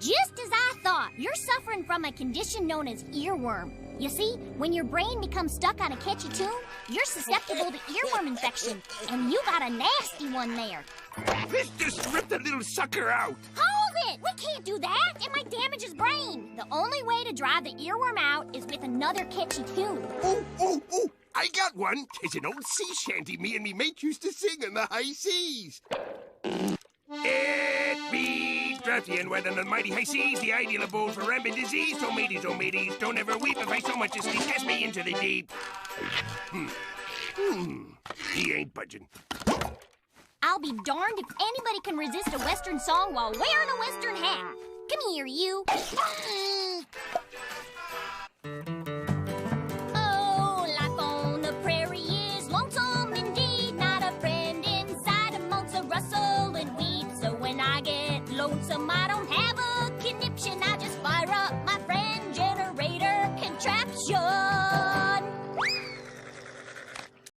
Just as I thought, you're suffering from a condition known as earworm. You see, when your brain becomes stuck on a catchy tune, you're susceptible to earworm infection, and you got a nasty one there. Let's just rip the little sucker out. Hold it! We can't do that! It might damage his brain. The only way to drive the earworm out is with another catchy tune. Oh! I got one. It's an old sea shanty me and me mate used to sing in the high seas. It be drafty and wet on the mighty high seas, the ideal abode for rampant disease. Oh mateys, don't ever weep if I so much as sleep. Cast me into the deep. He ain't budging. I'll be darned if anybody can resist a Western song while wearing a Western hat. Come here, you. Oh, life on the prairie is lonesome indeed. Not a friend inside amongst the rustle and weeds. So when I get lonesome, I don't have